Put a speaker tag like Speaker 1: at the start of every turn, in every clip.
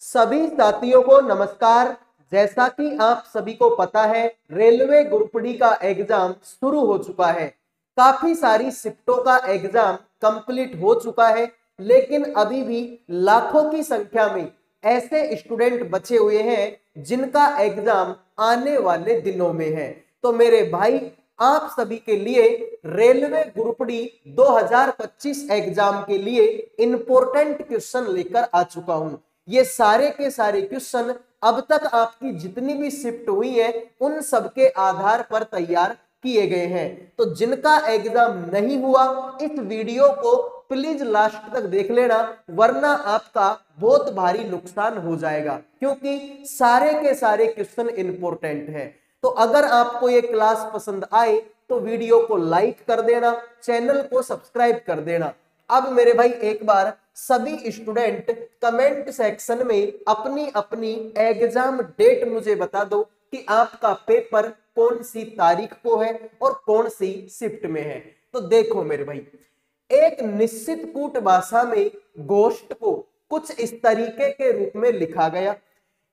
Speaker 1: सभी साथियों को नमस्कार। जैसा कि आप सभी को पता है, रेलवे ग्रुप डी का एग्जाम शुरू हो चुका है। काफी सारी शिफ्टों का एग्जाम कंप्लीट हो चुका है, लेकिन अभी भी लाखों की संख्या में ऐसे स्टूडेंट बचे हुए हैं जिनका एग्जाम आने वाले दिनों में है। तो मेरे भाई, आप सभी के लिए रेलवे ग्रुप डी 2025 एग्जाम के लिए इंपॉर्टेंट क्वेश्चन लेकर आ चुका हूं। ये सारे के सारे क्वेश्चन अब तक आपकी जितनी भी शिफ्ट हुई है उन सब के आधार पर तैयार किए गए हैं। तो जिनका एग्जाम नहीं हुआ, इस वीडियो को प्लीज लास्ट तक देख लेना, वरना आपका बहुत भारी नुकसान हो जाएगा, क्योंकि सारे के सारे क्वेश्चन इंपॉर्टेंट है। तो अगर आपको ये क्लास पसंद आए तो वीडियो को लाइक कर देना, चैनल को सब्सक्राइब कर देना। अब मेरे भाई, एक बार सभी स्टूडेंट कमेंट सेक्शन में अपनी अपनी एग्जाम डेट मुझे बता दो कि आपका पेपर कौन सी तारीख को है और कौन सी शिफ्ट में है। तो देखो मेरे भाई, एक निश्चित कूट भाषा में गोष्ठ को कुछ इस तरीके के रूप में लिखा गया,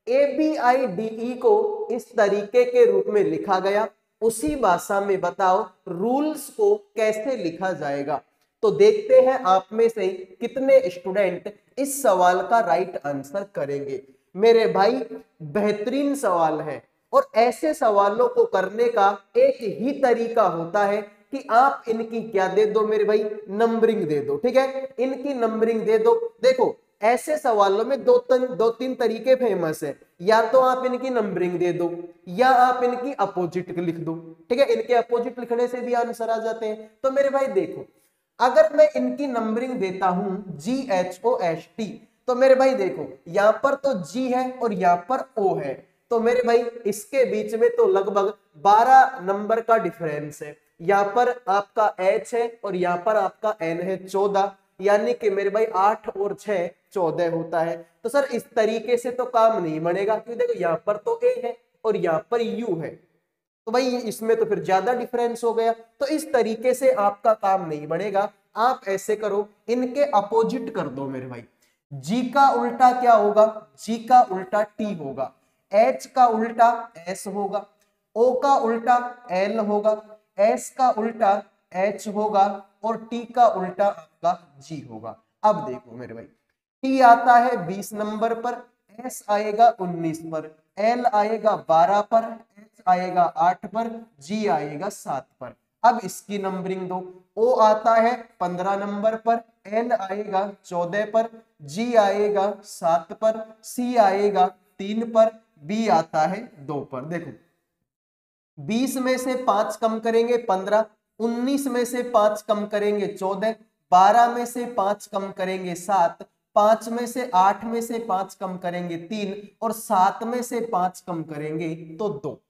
Speaker 1: ABIDE को इस तरीके के रूप में लिखा गया। उसी भाषा में बताओ रूल्स को कैसे लिखा जाएगा। तो देखते हैं आप में से कितने स्टूडेंट इस सवाल का राइट आंसर करेंगे। मेरे भाई, बेहतरीन सवाल है, और ऐसे सवालों को करने का एक ही तरीका होता है कि आप इनकी क्या दे दो मेरे भाई, नंबरिंग दे दो। ठीक है, इनकी नंबरिंग दे दो। देखो, ऐसे सवालों में दो तीन तरीके फेमस है, या तो आप इनकी नंबरिंग दे दो या आप इनकी अपोजिट लिख दो। ठीक है, इनके अपोजिट लिखने से भी आंसर आ जाते हैं। तो मेरे भाई देखो, अगर मैं इनकी नंबरिंग देता हूं GHOST, तो मेरे भाई देखो, यहां पर तो G है और यहां पर O है। तो मेरे भाई, इसके बीच में तो लगभग 12 नंबर का डिफरेंस है। यहाँ पर आपका H है और यहाँ पर आपका N है 14, यानी कि मेरे भाई 8 और 6 14 होता है। तो सर, इस तरीके से तो काम नहीं बनेगा, क्योंकि देखो यहाँ पर तो A है और यहाँ पर U है, तो भाई इसमें तो फिर ज्यादा डिफरेंस हो गया। तो इस तरीके से आपका काम नहीं बढ़ेगा। आप ऐसे करो, इनके अपोजिट कर दो मेरे भाई। G का उल्टा क्या होगा? G का उल्टा T होगा, H का उल्टा S होगा, O का उल्टा L होगा, S का उल्टा H होगा और T का उल्टा आपका G होगा। अब देखो मेरे भाई, T आता है 20 नंबर पर, S आएगा 19 पर, L आएगा 12 पर, H आएगा 8 पर, G आएगा 7 पर। अब इसकी नंबरिंग दो। O आता है 15 नंबर पर, N आएगा 14 पर, G आएगा 7 पर, C आएगा 3 पर, B आता है 2 पर। देखो, 20 में से 5 कम करेंगे 15, 19 में से 5 कम करेंगे 14, 12 में से 5 कम करेंगे 7, 5 में से 8 में से 5 कम करेंगे 3 और 7 में से 5 कम करेंगे तो 2।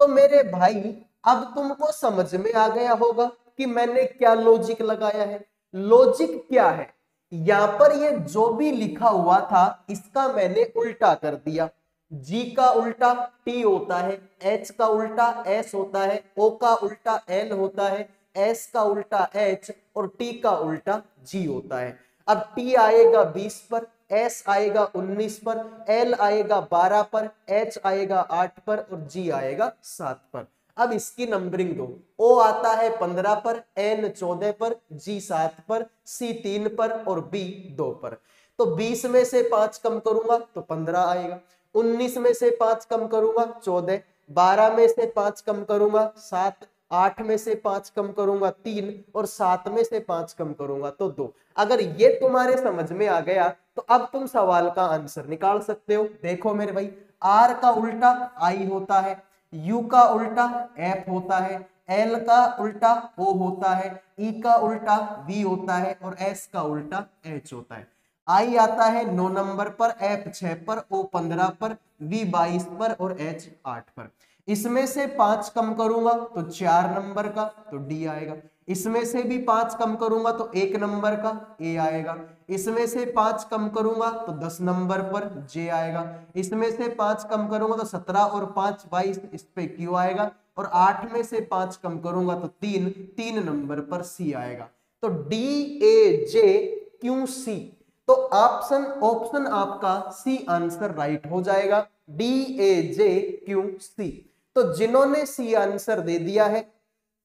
Speaker 1: तो मेरे भाई, अब तुमको समझ में आ गया होगा कि मैंने क्या लॉजिक लगाया है। लॉजिक क्या है? यहां पर ये जो भी लिखा हुआ था इसका मैंने उल्टा कर दिया। G का उल्टा T होता है, H का उल्टा S होता है, O का उल्टा L होता है, S का उल्टा H और T का उल्टा G होता है। अब T आएगा 20 पर, S आएगा 19 पर, L आएगा 12 पर, H आएगा 8 पर और G आएगा 7 पर। अब इसकी नंबरिंग दो। O आता है 15 पर, N 14 पर, G 7 पर, C 3 पर और B 2 पर। तो 20 में से 5 कम करूंगा तो 15 आएगा, 19 में से 5 कम करूंगा 14, 12 में से 5 कम करूंगा 7, 8 में से 5 कम करूंगा 3 और 7 में से 5 कम करूंगा तो 2। अगर ये तुम्हारे समझ में आ गया तो अब तुम सवाल का आंसर निकाल सकते हो। देखो मेरे भाई, R का उल्टा I होता है, U का उल्टा F होता है, L का उल्टा O होता है, E का उल्टा V होता है और S का उल्टा H होता है। I आता है 9 नंबर पर, F 6 पर, O 15 पर, V 22 पर और H 8 पर। इसमें से 5 कम करूंगा तो 4 नंबर का तो D आएगा, इसमें से भी 5 कम करूंगा तो 1 नंबर का A आएगा, इसमें से 5 कम करूंगा तो 10 नंबर पर J आएगा, इसमें से 5 कम करूंगा तो 17 और 5 22, इस पे Q आएगा और 8 में से 5 कम करूंगा तो 3 नंबर पर C आएगा। तो DAJQC तो ऑप्शन ऑप्शन आपका सी आंसर राइट हो जाएगा, DAJQC। तो जिन्होंने सी आंसर दे दिया है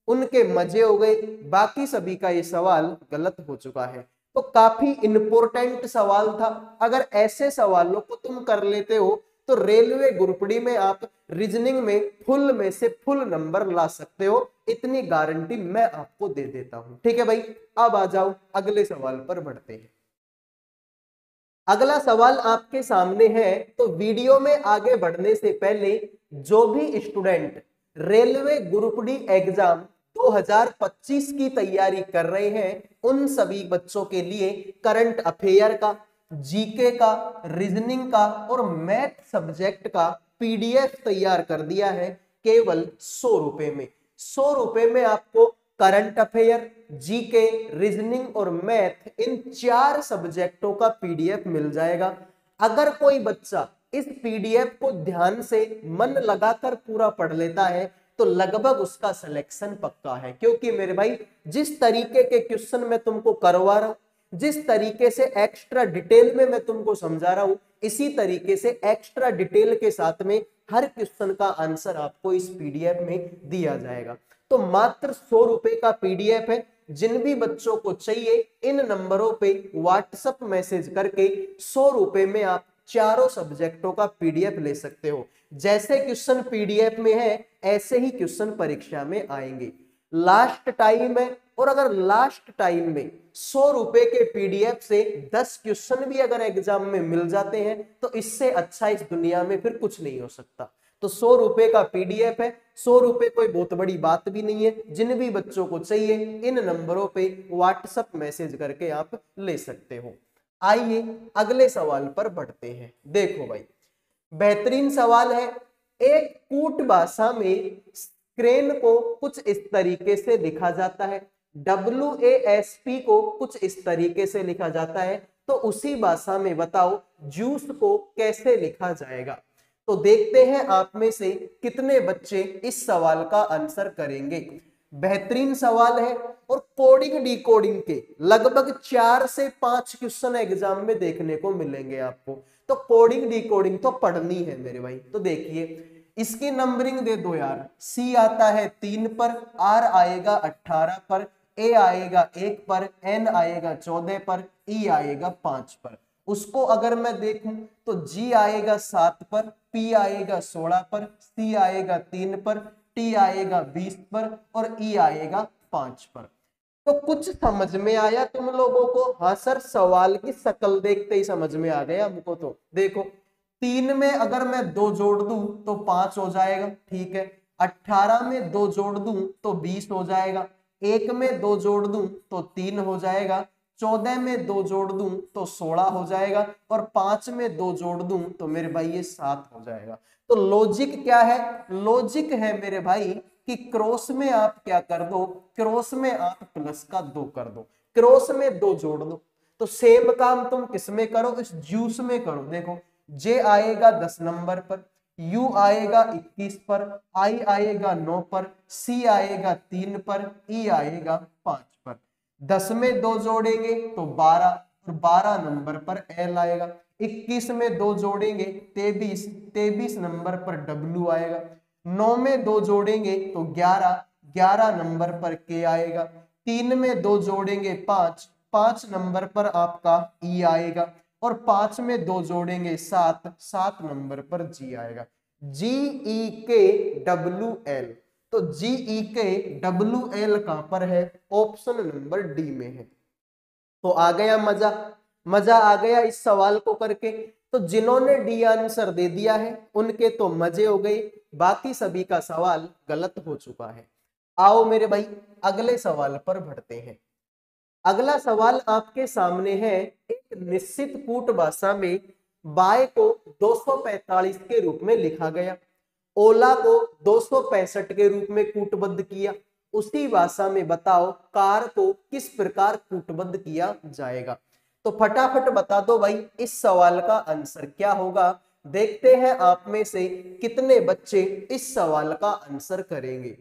Speaker 1: उनके मजे हो गए, बाकी सभी का ये सवाल गलत हो चुका है। तो काफी इंपॉर्टेंट सवाल था। अगर ऐसे सवालों को तुम कर लेते हो तो रेलवे ग्रुपडी में आप रीजनिंग में फुल में से फुल नंबर ला सकते हो, इतनी गारंटी मैं आपको दे देता हूं। ठीक है भाई, अब आ जाओ अगले सवाल पर बढ़ते हैं। अगला सवाल आपके सामने है। तो वीडियो में आगे बढ़ने से पहले जो भी student railway group D exam 2025 की तैयारी कर रहे हैं उन सभी बच्चों के लिए करंट अफेयर का, जीके का, रीजनिंग का और मैथ सब्जेक्ट का पीडीएफ तैयार कर दिया है केवल 100 रुपए में। 100 रुपए में आपको करंट अफेयर, जीके, रीजनिंग और मैथ इन 4 सब्जेक्टों का पीडीएफ मिल जाएगा। अगर कोई बच्चा इस पीडीएफ को ध्यान से मन लगाकर पूरा पढ़ लेता है तो लगभग उसका सिलेक्शन पक्का है, क्योंकि मेरे भाई जिस तरीके के क्वेश्चन मैं तुमको करवा रहा हूं, जिस तरीके से एक्स्ट्रा डिटेल में मैं तुमको समझा रहा हूं, इसी तरीके से एक्स्ट्रा डिटेल के साथ में हर क्वेश्चन का आंसर आपको इस पीडीएफ में दिया जाएगा। तो मात्र 100 रुपए का पीडीएफ है। जिन भी बच्चों को चाहिए इन नंबरों पे व्हाट्सएप मैसेज करके 100 रुपए में आप चारों सब्जेक्टों का पीडीएफ ले सकते हो। जैसे क्वेश्चन पीडीएफ में है ऐसे ही क्वेश्चन परीक्षा में आएंगे। लास्ट टाइम है, और अगर लास्ट टाइम में 100 रुपए के पीडीएफ से 10 क्वेश्चन भी अगर एग्जाम में मिल जाते हैं तो इससे अच्छा इस दुनिया में फिर कुछ नहीं हो सकता। तो 100 रुपए का पीडीएफ है, 100 रुपए कोई बहुत बड़ी बात भी नहीं है। जिन भी बच्चों को चाहिए इन नंबरों पे व्हाट्सएप मैसेज करके आप ले सकते हो। आइए अगले सवाल पर बढ़ते हैं। देखो भाई, बेहतरीन सवाल है। एक कूट भाषा में क्रेन को कुछ इस तरीके से लिखा जाता है, WASP को कुछ इस तरीके से लिखा जाता है, तो उसी भाषा में बताओ जूस को कैसे लिखा जाएगा। तो देखते हैं आप में से कितने बच्चे इस सवाल का आंसर करेंगे। बेहतरीन सवाल है और कोडिंग डिकोडिंग के लगभग 4 से 5 क्वेश्चन एग्जाम में देखने को मिलेंगे आपको। तो कोडिंग डिकोडिंग तो पढ़नी है मेरे भाई। तो देखिए इसकी नंबरिंग दे दो यार। C आता है 3 पर, R आएगा 18 पर, A आएगा 1 पर, N आएगा 14 पर, E आएगा 5 पर। उसको अगर मैं देखूं तो G आएगा 7 पर, P आएगा 16 पर, C आएगा 3 पर, T आएगा 20 पर और E आएगा 5 पर। तो कुछ समझ में आया तुम लोगों को? हाँ सर, सवाल की शक्ल देखते ही समझ में आ गया हमको। तो देखो 3 में अगर मैं 2 जोड़ दूं तो 5 हो जाएगा, ठीक है। 18 में 2 जोड़ दूं तो 20 हो जाएगा। 1 में 2 जोड़ दूं तो 3 हो जाएगा। 14 में 2 जोड़ दूं तो 16 हो जाएगा और 5 में 2 जोड़ दूं तो मेरे भाई ये 7 हो जाएगा। तो लॉजिक क्या है? लॉजिक है मेरे भाई कि क्रॉस में आप क्या कर दो, क्रॉस में आप प्लस का 2 कर दो, क्रॉस में 2 जोड़ दो। तो सेम काम तुम किस में करो? इस जूस में करो। देखो J आएगा 10 नंबर पर, U आएगा 21 पर, I आएगा 9 पर, C आएगा 3 पर, E आएगा 5 पर। 10 में 2 जोड़ेंगे तो 12 और 12 नंबर पर L आएगा। 21 में 2 जोड़ेंगे 23, 23 नंबर पर W आएगा। 9 में 2 जोड़ेंगे तो 11, 11 नंबर पर K आएगा। 3 में 2 जोड़ेंगे 5, 5 नंबर पर आपका E आएगा और 5 में 2 जोड़ेंगे 7, 7 नंबर पर G आएगा। GEKWL। तो GEKWL कहां पर है? ऑप्शन नंबर डी में है। तो आ गया मजा, मजा आ गया इस सवाल को करके। तो जिन्होंने डी आंसर दे दिया है उनके तो मजे हो गए, बाकी सभी का सवाल गलत हो चुका है। आओ मेरे भाई अगले सवाल पर बढ़ते हैं। अगला सवाल आपके सामने है। एक निश्चित कूट भाषा में बाय को 245 के रूप में लिखा गया, ओला को 265 के रूप में कूटबद्ध किया। उसी भाषा में बताओ कार को किस प्रकार कूटबद्ध किया जाएगा। तो फटाफट बता दो भाई इस सवाल का आंसर क्या होगा। देखते हैं आप में से कितने बच्चे इस सवाल का आंसर करेंगे।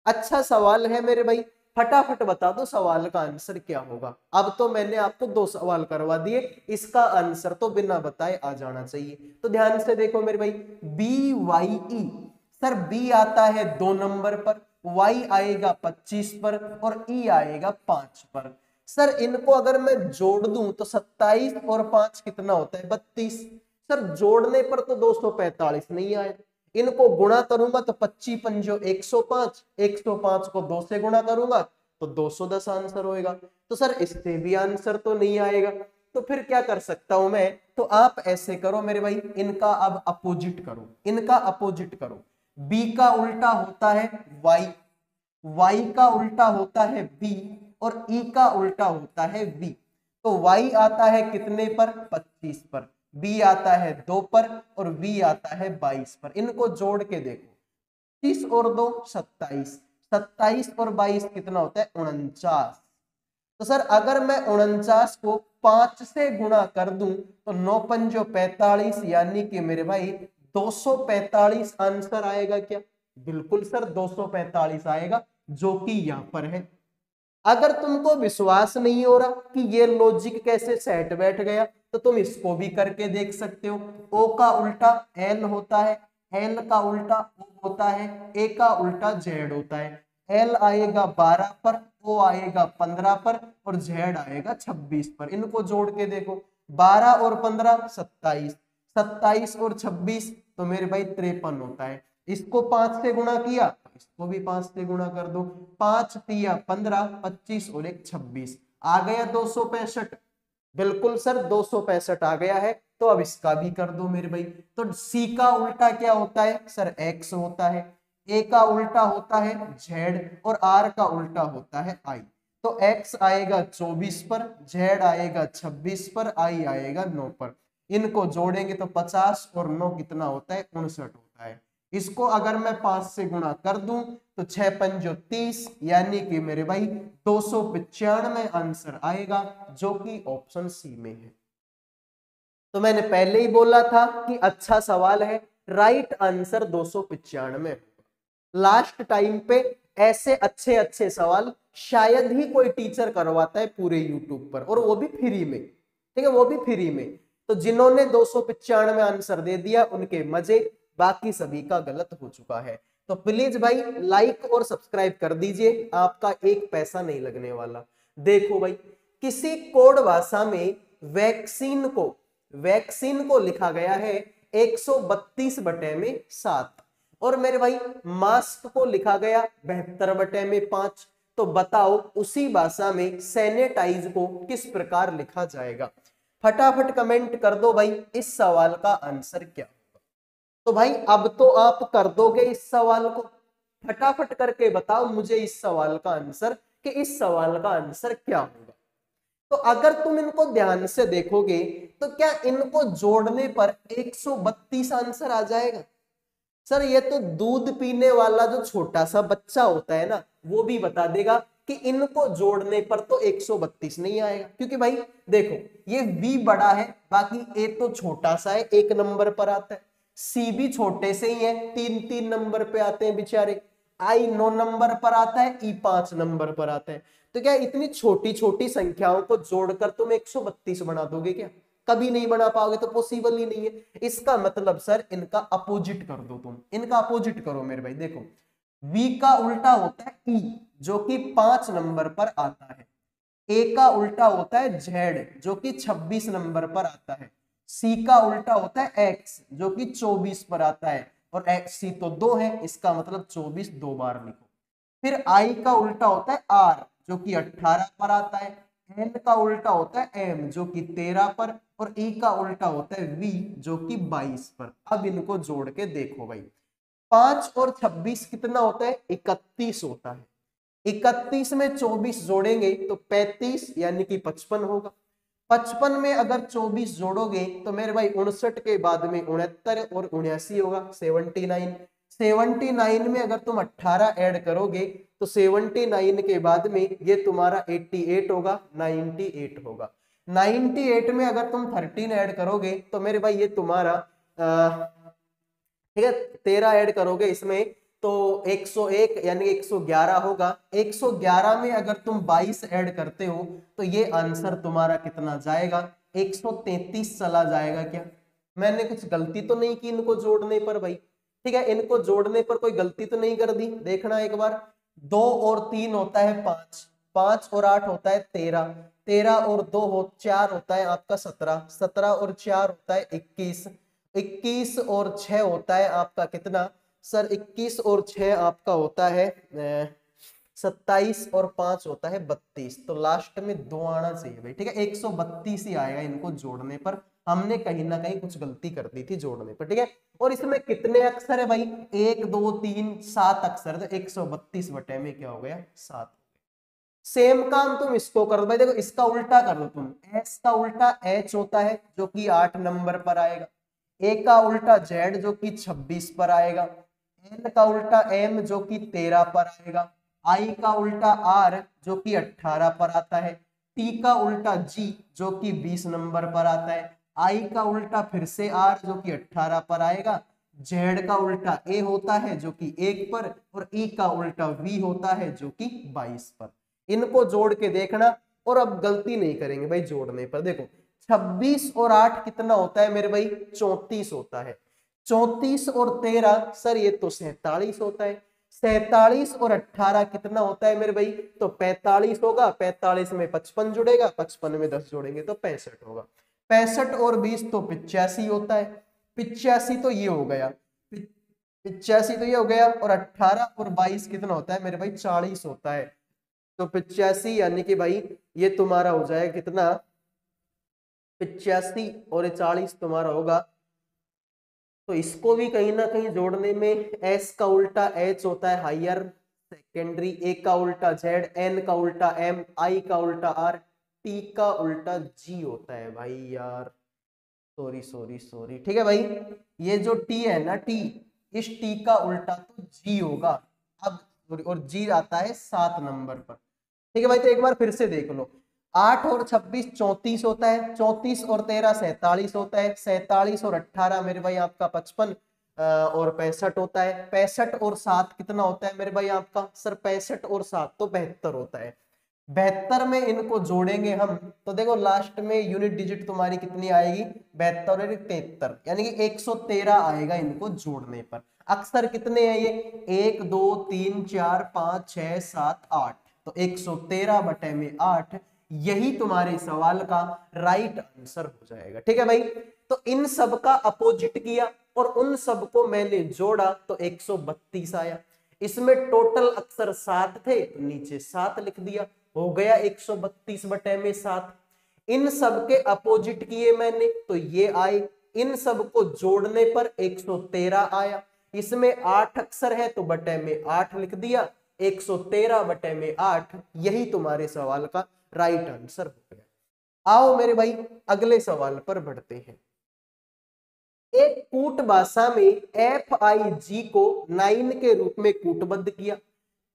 Speaker 1: अच्छा सवाल है मेरे भाई, फटाफट बता दो सवाल का आंसर क्या होगा। अब तो मैंने आपको 2 सवाल करवा दिए, इसका आंसर तो बिना बताए आ जाना चाहिए। तो ध्यान से देखो मेरे भाई, BYE सर बी आता है 2 नंबर पर, Y आएगा 25 पर और E आएगा 5 पर। सर इनको अगर मैं जोड़ दूं तो 27 और 5 कितना होता है 32। सर जोड़ने पर तो 245 नहीं आया, इनको गुणा करूंगा तो 25 पंजो 105, 105 को 2 से गुणा करूंगा तो 210 आंसर होएगा। तो सर इससे भी आंसर तो नहीं आएगा, तो फिर क्या कर सकता हूं मैं, तो आप ऐसे करो मेरे भाई, इनका अब अपोजिट करो, इनका अपोजिट करो। B का उल्टा होता है Y, Y का उल्टा होता है B और E का उल्टा होता है V। तो Y आता है कितने पर 25 पर, B आता है 2 पर और V आता है 22 पर। इनको जोड़ के देखो, 30 और 2 27, 27 और 22 कितना होता है 49। तो सर अगर मैं 49 को 5 से गुणा कर दूं तो 9 पंजो 45, यानी कि मेरे भाई 245 आंसर आएगा क्या? बिल्कुल सर 245 आएगा, जो कि यहां पर है। अगर तुमको विश्वास नहीं हो रहा कि ये लॉजिक कैसे सेट बैठ गया, तो तुम इसको भी करके देख सकते हो। O का उल्टा L होता है, L का उल्टा O होता है, A का उल्टा Z होता है। L आएगा 12 पर, O आएगा 15 पर और Z आएगा 26 पर। इनको जोड़ के देखो, 12 और 15 27, 27 और 26 तो मेरे भाई 53 होता है। इसको 5 से गुणा किया, इसको भी 5 से गुणा कर दो, 5 तिया 15, 25 और 1 26, आ गया 265। बिल्कुल सर 265 आ गया है। तो अब इसका भी कर दो मेरे भाई। तो C का उल्टा क्या होता है सर? X होता है, A का उल्टा होता है Z और R का उल्टा होता है I। तो X आएगा 24 पर, Z आएगा 26 पर, I आएगा 9 पर। इनको जोड़ेंगे तो 50 और 9 कितना होता है 59 होता है। इसको अगर मैं 5 से गुणा कर दूं तो 6 पंजो 30, यानी कि मेरे भाई 295 आंसर आएगा, जो कि ऑप्शन सी में है। तो मैंने पहले ही बोला था कि अच्छा सवाल है, राइट आंसर 295। लास्ट टाइम पे ऐसे अच्छे अच्छे सवाल शायद ही कोई टीचर करवाता है पूरे यूट्यूब पर, और वो भी फ्री में। ठीक है, वो भी फ्री में। तो जिन्होंने 295 आंसर दे दिया उनके मजे, बाकी सभी का गलत हो चुका है। तो प्लीज भाई लाइक और सब्सक्राइब कर दीजिए, आपका एक पैसा नहीं लगने वाला। देखो भाई, किसी कोड भाषा में वैक्सीन को लिखा गया है 132/7 और मेरे भाई मास्क को लिखा गया 72/5। तो बताओ उसी भाषा में सैनिटाइज को किस प्रकार लिखा जाएगा? फटाफट कमेंट कर दो भाई, इस सवाल का आंसर क्या होगा। तो भाई अब तो आप कर दोगे इस सवाल को, फटाफट करके बताओ मुझे इस सवाल का आंसर, कि इस सवाल का आंसर क्या होगा। तो अगर तुम इनको ध्यान से देखोगे तो क्या इनको जोड़ने पर 132 आंसर आ जाएगा? सर ये तो दूध पीने वाला जो छोटा सा बच्चा होता है ना, वो भी बता देगा कि इनको जोड़ने पर तो 132 नहीं आएगा। क्योंकि भाई देखो, ये V बड़ा है, बाकी A तो छोटा सा है, 1 नंबर पर आता है। C भी छोटे से ही है, 3-3 नंबर पे आते हैं बेचारे। I 9 नंबर पर आता है, E 5 नंबर पर आता है। तो क्या इतनी छोटी छोटी संख्याओं को जोड़कर तुम 132 बना दोगे क्या? कभी नहीं बना पाओगे, तो पॉसिबल ही नहीं है। इसका मतलब सर इनका अपोजिट कर दो, तुम इनका अपोजिट करो मेरे भाई। देखो, V का उल्टा होता है E, जो कि 5 नंबर पर आता है। A का उल्टा होता है Z, जो कि 26 नंबर पर आता है। C का उल्टा होता है X, जो कि 24 पर आता है, और C तो 2 है, इसका मतलब 24 दो बार लिखो। फिर I का उल्टा होता है R, जो कि 18 पर आता है। N का उल्टा होता है M, जो कि 13 पर, और E का उल्टा होता है V, जो कि 22 पर। अब इनको जोड़ के देखो भाई, 5 और 26 कितना होता है? 31 होता है। 31 में 24 जोड़ेंगे तो 35, यानी कि 55 होगा। 55 में अगर 24 जोड़ोगे तो मेरे भाई 59 के बाद में 69 और 79 होगा, 79। 79 में अगर तुम 18 ऐड करोगे तो 79 के बाद में ये तुम्हारा 88 होगा, 98 होगा। 98 में अगर तुम 13 ऐड करोगे तो मेरे भाई ये तुम्हारा ठीक है 13 ऐड करोगे इसमें तो 101 यानी 111 होगा। 111 में अगर तुम 22 ऐड करते हो तो ये आंसर तुम्हारा कितना जाएगा, 133 चला जाएगा। क्या मैंने कुछ गलती तो नहीं की इनको जोड़ने पर भाई? ठीक है, इनको जोड़ने पर कोई गलती तो नहीं कर दी? देखना एक बार, 2 और 3 होता है 5, 5 और 8 होता है 13, 13 और 2 4 होता है आपका 17, 17 और 4 होता है 21, 21 और 6 होता है आपका कितना सर? 21 और 6 आपका होता है 27 और 5 होता है 32। तो लास्ट में 2 आना चाहिए भाई। ठीक है, 132 ही आएगा इनको जोड़ने पर। हमने कहीं ना कहीं कुछ गलती कर दी थी जोड़ने पर। ठीक है, और इसमें कितने अक्षर है भाई? 1 2 3 7 अक्षर। तो 132 बटे में क्या हो गया? 7। सेम काम तुम इसको कर दो भाई। देखो इसका उल्टा कर दो तुम, एस का उल्टा एच होता है जो कि 8 नंबर पर आएगा, ए का उल्टा जेड जो कि 26 पर आएगा, एन का उल्टा एम जो कि 13 पर आएगा, आई का उल्टा आर जो कि 18 पर आता है, टी का उल्टा जी जो कि 20 नंबर पर आता है, आई का उल्टा फिर से आर जो कि 18 पर आएगा, जेड का उल्टा ए होता है जो कि 1 पर, और ई का उल्टा वी होता है जो कि 22 पर। इनको जोड़ के देखना, और अब गलती नहीं करेंगे भाई जोड़ने पर। देखो 26 और 8 कितना होता है मेरे भाई? 34 होता है। 34 और 13 सर ये तो 47 होता है। 47 और 18 कितना होता है मेरे भाई? तो 45 होगा। 45 में 55 जुड़ेगा, 55 में 10 जोड़ेंगे तो 65 होगा। 65 और 20 तो 85 होता है। 85 तो ये हो गया, 85 तो ये हो गया, और 18 और 22 कितना होता है मेरे भाई? 40 होता है। तो 85 यानी कि भाई ये तुम्हारा हो जाएगा कितना? 85 और 40 तुम्हारा होगा। तो इसको भी कहीं ना कहीं जोड़ने में एस का उल्टा एच होता है हायर सेकेंडरी, ए का उल्टा जेड, एन का उल्टा एम, आई का उल्टा आर, टी का उल्टा जी होता है भाई। यार सॉरी सॉरी सॉरी। ठीक है भाई, ये जो टी है ना, टी, इस टी का उल्टा तो जी होगा। अब और जी आता है 7 नंबर पर। ठीक है भाई, तो एक बार फिर से देख लो, 8 और 26 34 होता है, 34 और 13 47 होता है, 47 और 18 मेरे भाई आपका 55 और 65 होता है, 65 और 7 कितना होता है मेरे भाई आपका? सर 65 और 7 तो 72 होता है। 72 में इनको जोड़ेंगे हम तो देखो लास्ट में यूनिट डिजिट तुम्हारी कितनी आएगी? 72 और 73, यानी कि 113 आएगा इनको जोड़ने पर। अक्षर कितने हैं ये? 1 2 3 4 5 6 7 8, तो 113 बटे में 8, यही तुम्हारे सवाल का राइट आंसर हो जाएगा। ठीक है भाई, तो इन सब का अपोजिट किया और उन सब को मैंने जोड़ा तो 132 आया। इसमें टोटल अक्षर 7 थे तो नीचे 7 लिख दिया, हो गया 132 बटे में 7। इन सब के अपोजिट किए मैंने तो ये आए, इन सब को जोड़ने पर 113 आया। इसमें 8 अक्षर है तो बटे में 8 लिख दिया, 113 बटे में 8, यही तुम्हारे सवाल का राइट आंसर हो गया। आओ मेरे भाई अगले सवाल पर बढ़ते हैं। एक कूट भाषा में FIG को 9 के रूप में कूटबद्ध किया,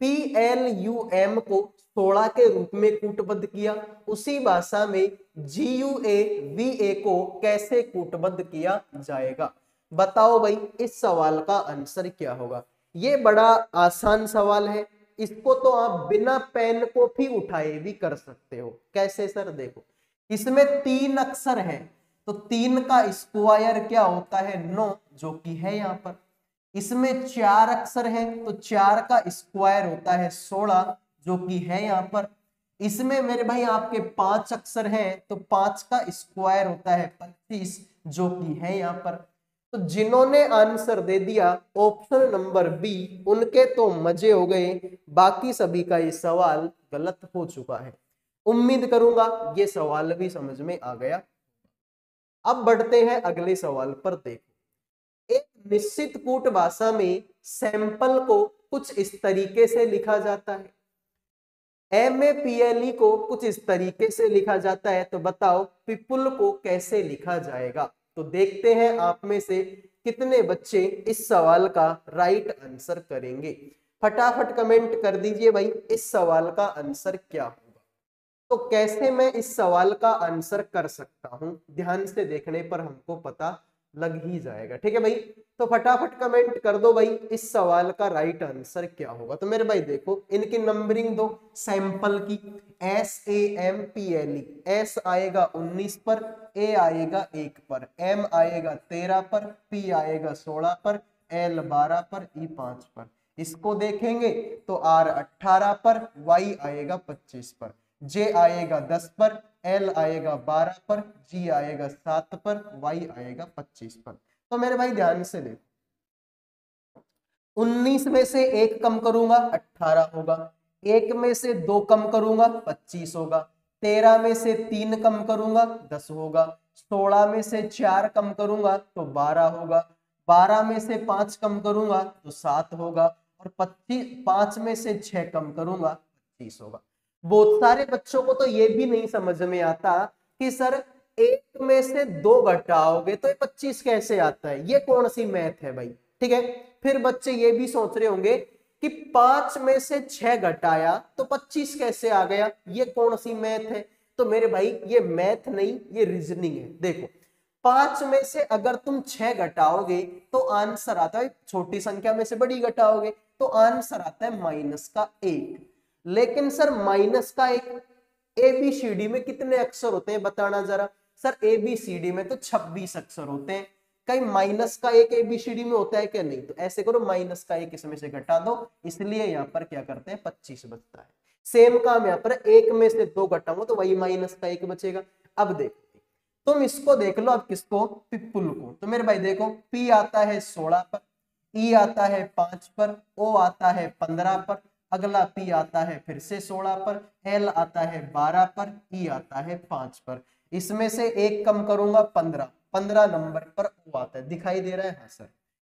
Speaker 1: PLUM को 16 के रूप में कूटबद्ध किया, उसी भाषा में GUAVA को कैसे कूटबद्ध किया जाएगा? बताओ भाई इस सवाल का आंसर क्या होगा? ये बड़ा आसान सवाल है, इसको तो आप बिना पेन को भी उठाए भी कर सकते हो। कैसे सर? देखो इसमें 3 अक्षर हैं तो 3 का स्क्वायर क्या होता है? 9, जो कि है यहाँ पर। इसमें 4 अक्षर हैं तो 4 का स्क्वायर होता है 16, जो कि है यहाँ पर। इसमें मेरे भाई आपके 5 अक्षर हैं तो 5 का स्क्वायर होता है 25, जो कि है यहाँ पर। तो जिन्होंने आंसर दे दिया ऑप्शन नंबर बी, उनके तो मजे हो गए, बाकी सभी का ये सवाल गलत हो चुका है। उम्मीद करूंगा ये सवाल भी समझ में आ गया। अब बढ़ते हैं अगले सवाल पर। देखो एक निश्चित कूट भाषा में सैंपल को कुछ इस तरीके से लिखा जाता है, MAPLE को कुछ इस तरीके से लिखा जाता है, तो बताओ पीपुल को कैसे लिखा जाएगा? तो देखते हैं आप में से कितने बच्चे इस सवाल का राइट आंसर करेंगे। फटाफट कमेंट कर दीजिए भाई इस सवाल का आंसर क्या होगा। तो कैसे मैं इस सवाल का आंसर कर सकता हूं, ध्यान से देखने पर हमको पता लग ही जाएगा। ठीक है भाई, तो फटाफट कमेंट कर दो भाई इस सवाल का राइट आंसर क्या होगा। तो मेरे भाई देखो इनकी नंबरिंग दो सैंपल की, SAMPLE, S आएगा 19 पर, A आएगा 1 पर, M आएगा 13 पर, P आएगा 16 पर, L 12 पर, E 5 पर। इसको देखेंगे तो R 18 पर, Y आएगा 25 पर, J आएगा 10 पर, L आएगा 12 पर, G आएगा 7 पर, Y आएगा 25 पर। तो मेरे भाई ध्यान से देखो, 19 में से 1 कम करूंगा 18 होगा, 1 में से 2 कम करूंगा 25 होगा, 13 में से 3 कम करूंगा 10 होगा, 16 में से 4 कम करूंगा तो 12 होगा, 12 में से 5 कम करूंगा तो 7 होगा, और 5 में से 6 कम करूंगा 25 होगा। बहुत सारे बच्चों को तो ये भी नहीं समझ में आता कि सर 1 में से 2 घटाओगे तो 25 कैसे आता है, ये कौन सी मैथ है भाई। ठीक है, फिर बच्चे ये भी सोच रहे होंगे कि 5 में से 6 घटाया तो 25 कैसे आ गया, ये कौन सी मैथ है। तो मेरे भाई ये मैथ नहीं, ये रीजनिंग है। देखो 5 में से अगर तुम 6 घटाओगे तो आंसर आता है, छोटी संख्या में से बड़ी घटाओगे तो आंसर आता है -1। लेकिन सर -1 ABCD में कितने अक्षर होते हैं बताना जरा। सर ABCD में तो 26 अक्षर होते हैं, कहीं -1 ABCD में होता है क्या, नहीं। तो ऐसे करो -1 इसमें से घटा दो, इसलिए यहाँ पर क्या करते हैं 25 बचता है। सेम काम यहाँ पर 1 में से 2 घटाऊंगा तो वही -1 बचेगा। अब देखो तुम इसको देख लो, अब किसको, पिपुल को। तो मेरे भाई देखो P आता है 16 पर, E आता है 5 पर, O आता है 15 पर, अगला P आता है फिर से 16 पर, L आता है 12 पर, E आता है 5 पर। इसमें से 1 कम करूंगा 15 नंबर पर O आता है, दिखाई दे रहा है, हाँ सर।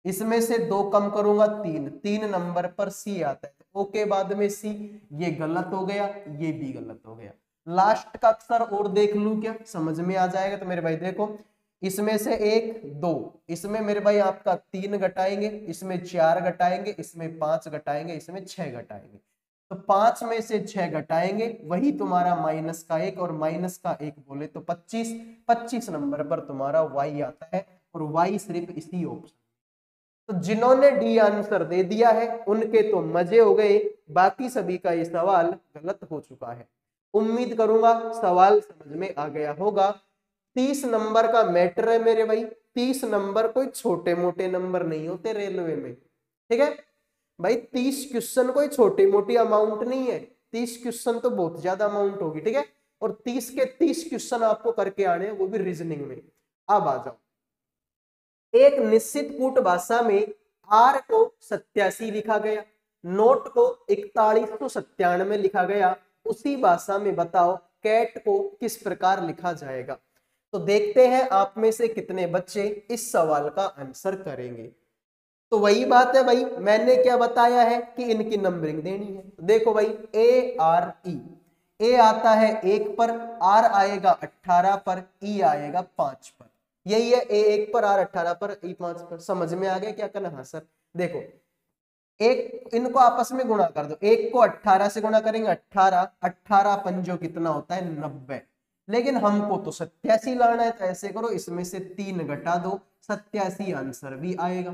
Speaker 1: इसमें से 2 कम करूंगा 3 नंबर पर C आता है, O के बाद में C, ये गलत हो गया, ये भी गलत हो गया। लास्ट का अक्षर और देख लूं क्या, समझ में आ जाएगा। तो मेरे भाई देखो इसमें से 1 2, इसमें मेरे भाई आपका 3 घटाएंगे, इसमें 4 घटाएंगे, इसमें 5 घटाएंगे, इसमें 6 घटाएंगे। तो 5 में से 6 घटाएंगे वही तुम्हारा -1, और -1 बोले तो 25 नंबर पर तुम्हारा Y आता है, और Y सिर्फ इसी ऑप्शन। तो जिन्होंने डी आंसर दे दिया है उनके तो मजे हो गए, बाकी सभी का ये सवाल गलत हो चुका है। उम्मीद करूंगा सवाल समझ में आ गया होगा। 30 नंबर का मैटर है मेरे भाई, 30 नंबर कोई छोटे मोटे नंबर नहीं होते रेलवे में। ठीक है भाई, 30 क्वेश्चन कोई छोटी मोटी अमाउंट नहीं है, 30 क्वेश्चन तो बहुत ज्यादा अमाउंट होगी। ठीक है, और 30 के 30 क्वेश्चन आपको करके आने, वो भी रीजनिंग में। अब आ जाओ, एक निश्चित कूट भाषा में R को 87 लिखा गया, नोट को 4197 लिखा गया, उसी भाषा में बताओ कैट को किस प्रकार लिखा जाएगा। तो देखते हैं आप में से कितने बच्चे इस सवाल का आंसर करेंगे। तो वही बात है भाई, मैंने क्या बताया है कि इनकी नंबरिंग देनी है। तो देखो भाई ARE, A आता है 1 पर, R आएगा 18 पर, E आएगा 5 पर। यही है, A 1 पर, R 18 पर, E 5 पर। समझ में आ गया क्या करना। हाँ सर, देखो एक इनको आपस में गुणा कर दो, 1 को 18 से गुणा करेंगे 18 पंजो कितना होता है 90, लेकिन हमको तो 87 लाना है। तो ऐसे करो इसमें से 3 घटा दो, 87 आंसर भी आएगा।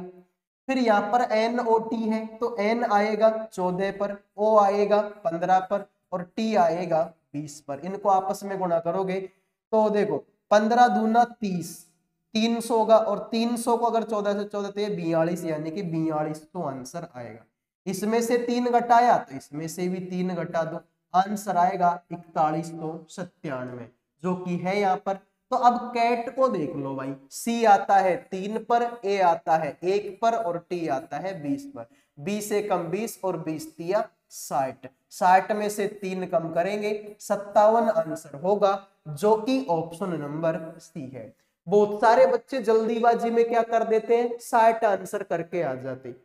Speaker 1: फिर यहाँ पर NOT है तो N आएगा 14 पर, O आएगा 15 पर, और T आएगा 20 पर। इनको आपस में गुणा करोगे तो देखो 15 दूना 30, 300 होगा, और 300 को अगर 14 से 14 तो ये 42, यानी कि 4200 आंसर आएगा। इसमें से 3 घटाया तो इसमें से भी 3 घटा दो, आंसर आएगा 4197, जो कि है यहाँ पर। तो अब कैट को देख लो भाई, C आता है 3 पर, A आता है 1 पर, और T आता है 20 पर। 20 से कम 20, और 20 तिया 60, 60 में से 3 कम करेंगे 57 आंसर होगा, जो कि ऑप्शन नंबर C है। बहुत सारे बच्चे जल्दीबाजी में क्या कर देते हैं, 60 आंसर करके आ जाते।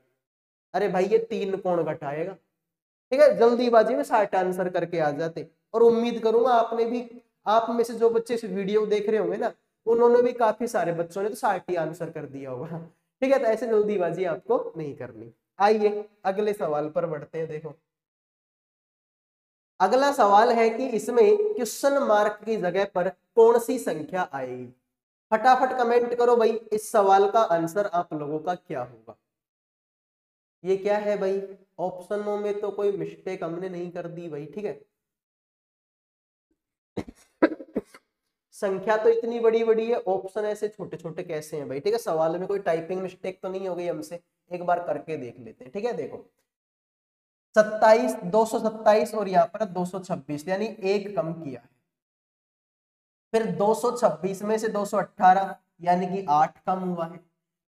Speaker 1: अरे भाई ये 3 कौन घटाएगा। ठीक है, जल्दीबाजी में 60 आंसर करके आ जाते। और उम्मीद करूंगा आपने भी, आप में से जो बच्चे इस वीडियो देख रहे होंगे ना, उन्होंने भी, काफी सारे बच्चों ने तो 60 आंसर कर दिया होगा। ठीक है, तो ऐसे जल्दीबाजी आपको नहीं करनी। आइए अगले सवाल पर बढ़ते हैं। देखो अगला सवाल है कि इसमें क्वेश्चन मार्क की जगह पर कौन सी संख्या आएगी। फटाफट कमेंट करो भाई, इस सवाल का आंसर आप लोगों का क्या होगा। ये क्या है भाई, ऑप्शनों में तो कोई मिस्टेक हमने नहीं कर दी भाई, ठीक है। संख्या तो इतनी बड़ी बड़ी है, ऑप्शन ऐसे छोटे छोटे कैसे हैं भाई, ठीक है। सवाल में कोई टाइपिंग मिस्टेक तो नहीं हो गई हमसे, एक बार करके देख लेते हैं, ठीक है। देखो 27, 227 और यहाँ पर 226, यानी एक कम किया है। फिर 226 में से 218 यानी कि 8 कम हुआ है।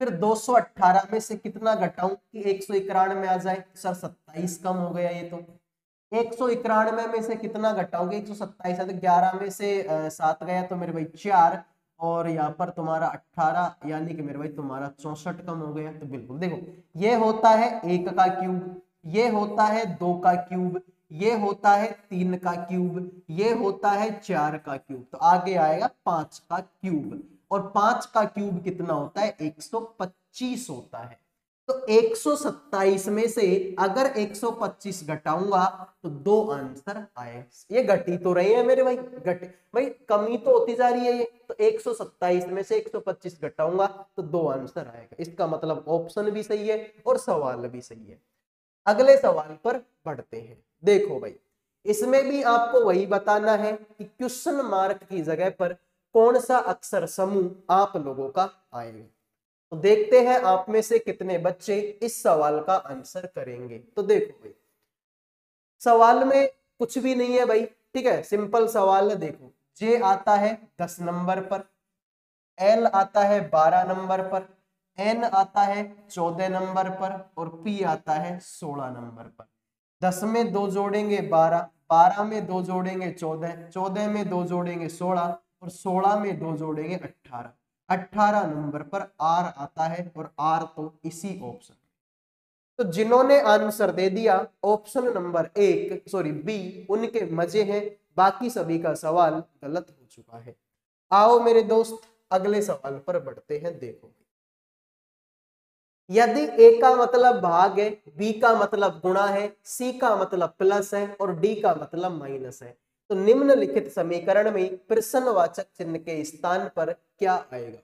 Speaker 1: फिर 218 में से कितना घटाऊं कि 191 में आ जाए, सर 27 कम हो गया ये तो। 191 में से कितना घटाओगे, 127 है तो 11 में से 7 गया तो मेरे भाई 4, और यहाँ पर तुम्हारा 18 यानी कि मेरे भाई तुम्हारा 64 कम हो गया। तो बिल्कुल देखो, ये होता है 1 का क्यूब, ये होता है 2 का क्यूब, ये होता है 3 का क्यूब, ये होता है 4 का क्यूब, तो आगे आएगा 5 का क्यूब। और 5 का क्यूब कितना होता है, 125 होता है। तो 127 में से अगर 125 घटाऊंगा तो 2 आंसर आए। ये घटी तो रहे हैं मेरे भाई, घटे भाई, कमी तो होती जा रही है ये। तो 127 में से 125 घटाऊंगा तो 2 आंसर आएगा। इसका मतलब ऑप्शन भी सही है और सवाल भी सही है। अगले सवाल पर बढ़ते हैं। देखो भाई, इसमें भी आपको वही बताना है कि क्वेश्चन मार्क की जगह पर कौन सा अक्षर समूह आप लोगों का आएगा। तो देखते हैं आप में से कितने बच्चे इस सवाल का आंसर करेंगे। तो देखो भाई, सवाल में कुछ भी नहीं है भाई, ठीक है, सिंपल सवाल है। देखो, जे आता है 10 नंबर पर, एल आता है 12 नंबर पर, एन आता है 14 नंबर पर और पी आता है 16 नंबर पर। 10 में 2 जोड़ेंगे 12, 12 में 2 जोड़ेंगे 14, 14 में 2 जोड़ेंगे 16 और 16 में 2 जोड़ेंगे 18। 18 नंबर पर आर आता है और आर तो इसी ऑप्शन। तो जिन्होंने आंसर दे दिया ऑप्शन नंबर 1 सॉरी बी, उनके मजे हैं, बाकी सभी का सवाल गलत हो चुका है। आओ मेरे दोस्त अगले सवाल पर बढ़ते हैं। देखो, यदि ए का मतलब भाग है, बी का मतलब गुणा है, सी का मतलब प्लस है और डी का मतलब माइनस है, तो निम्नलिखित समीकरण में प्रश्नवाचक चिन्ह के स्थान पर क्या आएगा।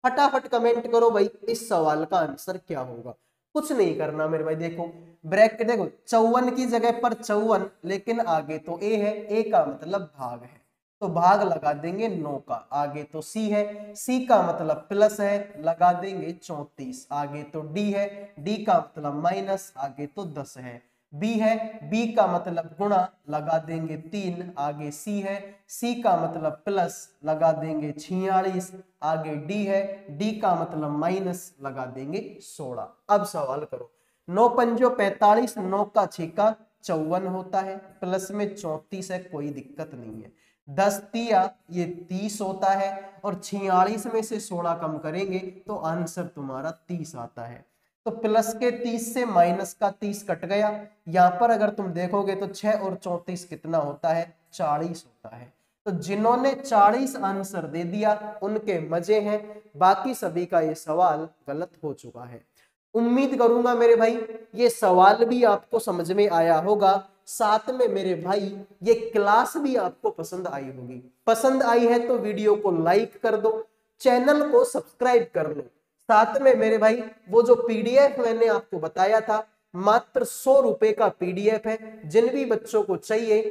Speaker 1: फटाफट कमेंट करो भाई, इस सवाल का आंसर क्या होगा। कुछ नहीं करना मेरे भाई, देखो ब्रैकेट, देखो 54 की जगह पर 54, लेकिन आगे तो ए है, ए का मतलब भाग है तो भाग लगा देंगे 9 का। आगे तो सी है, सी का मतलब प्लस है, लगा देंगे 34। आगे तो डी है, डी का मतलब माइनस, आगे तो 10 है। बी है, बी का मतलब गुणा, लगा देंगे 3। आगे सी है, सी का मतलब प्लस, लगा देंगे 46। आगे डी है, डी का मतलब माइनस, लगा देंगे 16। अब सवाल करो, 9 पंजो 45, 9 का 6 का 54 होता है, प्लस में 34 है, कोई दिक्कत नहीं है। 10 तिया ये 30 होता है और 46 में से 16 कम करेंगे तो आंसर तुम्हारा 30 आता है। तो प्लस के 30 से माइनस का 30 कट गया। यहाँ पर अगर तुम देखोगे तो 6 और 34 कितना होता है, 40 होता है। तो जिन्होंने 40 आंसर दे दिया उनके मजे हैं, बाकी सभी का ये सवाल गलत हो चुका है। उम्मीद करूंगा मेरे भाई ये सवाल भी आपको समझ में आया होगा, साथ में मेरे भाई ये क्लास भी आपको पसंद आई होगी। पसंद आई है तो वीडियो को लाइक कर दो, चैनल को सब्सक्राइब कर लो। साथ में मेरे भाई वो जो पीडीएफ मैंने आपको बताया था, मात्र 100 रुपए का पीडीएफ है। जिन भी बच्चों को चाहिए,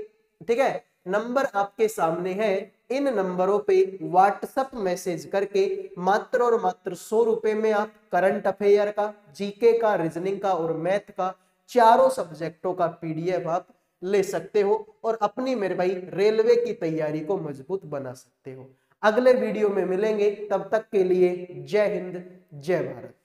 Speaker 1: ठीक है, नंबर आपके सामने है, इन नंबरों पे व्हाट्सएप मैसेज करके मात्र और मात्र 100 रुपए में आप करंट अफेयर का, जीके का, रीजनिंग का और मैथ का चारों सब्जेक्टों का पीडीएफ आप ले सकते हो और अपनी मेरे भाई रेलवे की तैयारी को मजबूत बना सकते हो। अगले वीडियो में मिलेंगे, तब तक के लिए जय हिंद जय भारत।